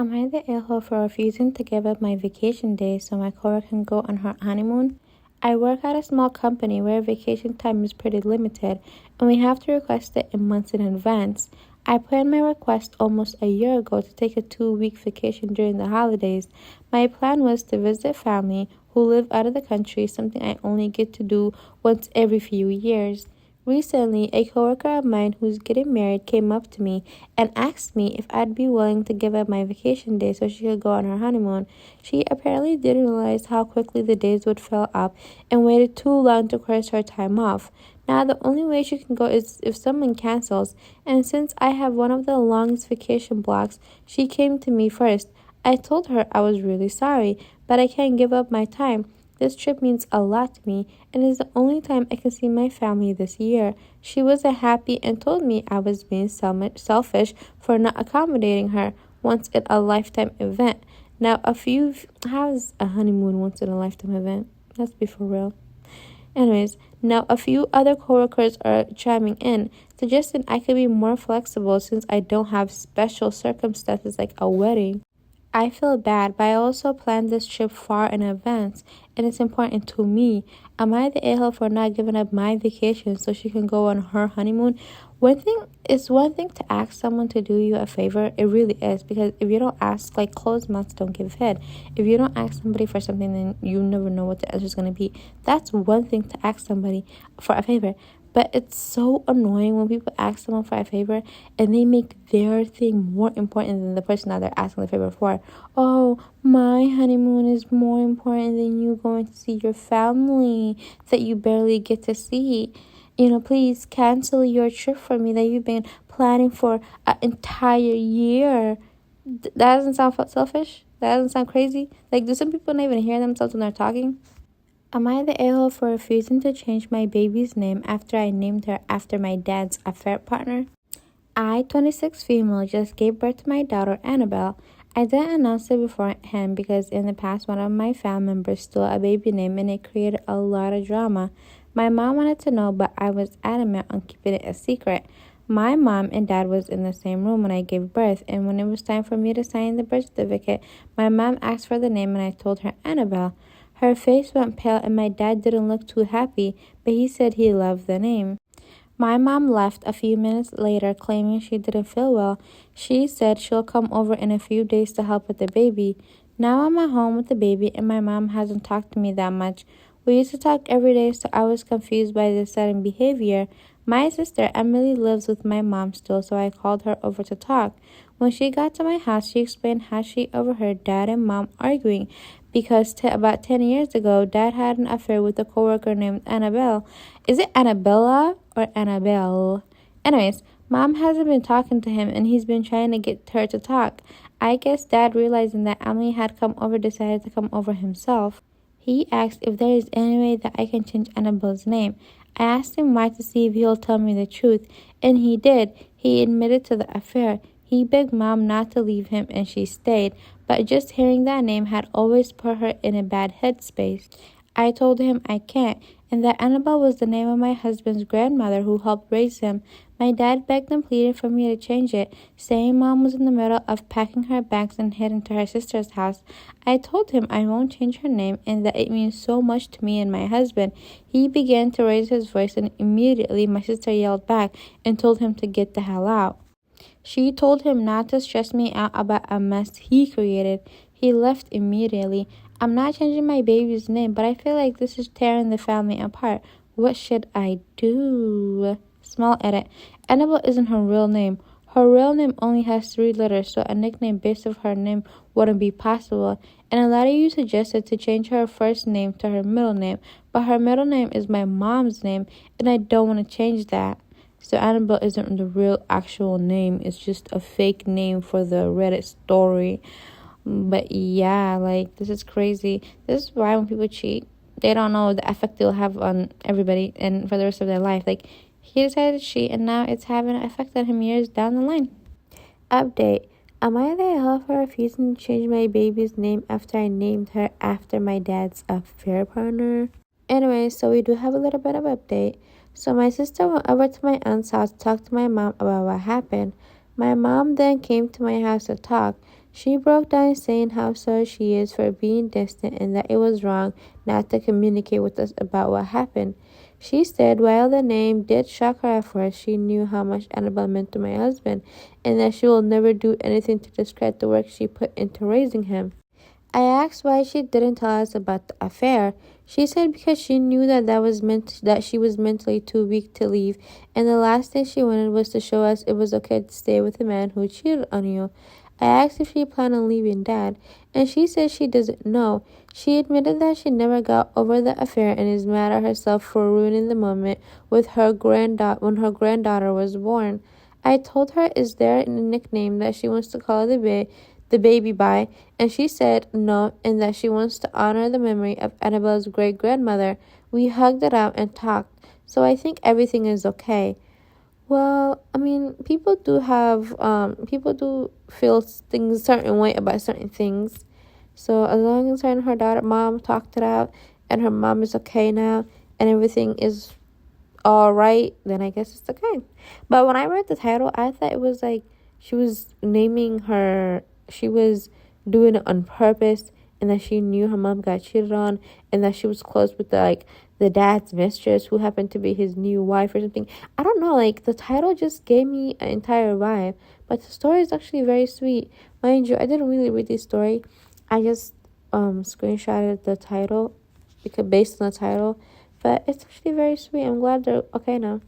Am I the a-hole for refusing to give up my vacation days so my coworker can go on her honeymoon? I work at a small company where vacation time is pretty limited, and we have to request it in months in advance. I put in my request almost a year ago to take a 2-week vacation during the holidays. My plan was to visit family who live out of the country, something I only get to do once every few years. Recently, a coworker of mine who's getting married came up to me and asked me if I'd be willing to give up my vacation day so she could go on her honeymoon. She apparently didn't realize how quickly the days would fill up and waited too long to request her time off. Now, the only way she can go is if someone cancels, and since I have one of the longest vacation blocks, she came to me first. I told her I was really sorry, but I can't give up my time. This trip means a lot to me and is the only time I can see my family this year. She wasn't happy and told me I was being selfish for not accommodating her once in a lifetime event. Now, how's a honeymoon once in a lifetime event? Let's be for real. Anyways, now a few other coworkers are chiming in, suggesting I could be more flexible since I don't have special circumstances like a wedding. I feel bad, but I also planned this trip far in advance, and it's important to me. Am I the a-hole for not giving up my vacation so she can go on her honeymoon? It's one thing to ask someone to do you a favor. It really is, because if you don't ask, like closed mouths don't give head. If you don't ask somebody for something, then you never know what the answer is going to be. That's one thing to ask somebody for a favor. But it's so annoying when people ask someone for a favor and they make their thing more important than the person that they're asking the favor for. Oh, my honeymoon is more important than you going to see your family that you barely get to see. Please cancel your trip for me that you've been planning for an entire year. That doesn't sound selfish? That doesn't sound crazy? Like, do some people not even hear themselves when they're talking? Am I the a-hole for refusing to change my baby's name after I named her after my dad's affair partner? I, 26 female, just gave birth to my daughter Annabelle. I didn't announce it beforehand because in the past one of my family members stole a baby name and it created a lot of drama. My mom wanted to know, but I was adamant on keeping it a secret. My mom and dad was in the same room when I gave birth, and when it was time for me to sign the birth certificate, my mom asked for the name and I told her Annabelle. Her face went pale and my dad didn't look too happy, but he said he loved the name. My mom left a few minutes later claiming she didn't feel well. She said she'll come over in a few days to help with the baby. Now I'm at home with the baby and my mom hasn't talked to me that much. We used to talk every day, so I was confused by this sudden behavior. My sister Emily lives with my mom still, so I called her over to talk. When she got to my house, she explained how she overheard dad and mom arguing because about 10 years ago, dad had an affair with a coworker named Annabelle. Is it Annabella or Annabelle? Anyways, mom hasn't been talking to him and he's been trying to get her to talk. I guess dad, realizing that Emily had come over, decided to come over himself. He asked if there is any way that I can change Annabelle's name. I asked him why to see if he'll tell me the truth, and he did. He admitted to the affair. He begged mom not to leave him and she stayed, but just hearing that name had always put her in a bad headspace. I told him I can't, and that Annabelle was the name of my husband's grandmother who helped raise him. My dad begged and pleaded for me to change it, saying mom was in the middle of packing her bags and heading to her sister's house. I told him I won't change her name and that it means so much to me and my husband. He began to raise his voice and immediately my sister yelled back and told him to get the hell out. She told him not to stress me out about a mess he created. He left immediately. I'm not changing my baby's name, but I feel like this is tearing the family apart. What should I do? Small edit. Annabelle isn't her real name. Her real name only has 3 letters, so a nickname based off her name wouldn't be possible. And a lot of you suggested to change her first name to her middle name, but her middle name is my mom's name, and I don't want to change that. So Annabelle isn't the real actual name. It's just a fake name for the Reddit story. But yeah, like, this is crazy. This is why when people cheat, they don't know the effect they'll have on everybody and for the rest of their life. Like, he decided to cheat and now it's having an effect on him years down the line. Update. Am I the a-hole for refusing to change my baby's name after I named her after my dad's affair partner? Anyway, so we do have a little bit of update. So my sister went over to my aunt's house to talk to my mom about what happened. My mom then came to my house to talk. She broke down saying how sorry she is for being distant and that it was wrong not to communicate with us about what happened. She said while the name did shock her at first, she knew how much Annabelle meant to my husband and that she will never do anything to discredit the work she put into raising him. I asked why she didn't tell us about the affair. She said because she knew that she was mentally too weak to leave, and the last thing she wanted was to show us it was okay to stay with a man who cheated on you. I asked if she planned on leaving Dad, and she said she doesn't know. She admitted that she never got over the affair and is mad at herself for ruining the moment with her when her granddaughter was born. I told her is there a nickname that she wants to call the baby by, and she said no, and that she wants to honor the memory of Annabelle's great grandmother. We hugged it out and talked, so I think everything is okay. Well, I mean, people do feel things a certain way about certain things. So as long as her and her mom talked it out, and her mom is okay now, and everything is all right, then I guess it's okay. But when I read the title, I thought it was like she was she was doing it on purpose, and that she knew her mom got cheated on, and that she was close with the dad's mistress who happened to be his new wife or something. I don't know, like the title just gave me an entire vibe, but the story is actually very sweet. Mind you, I didn't really read the story. I just screenshotted the title because based on the title, but it's actually very sweet. I'm glad they're okay now.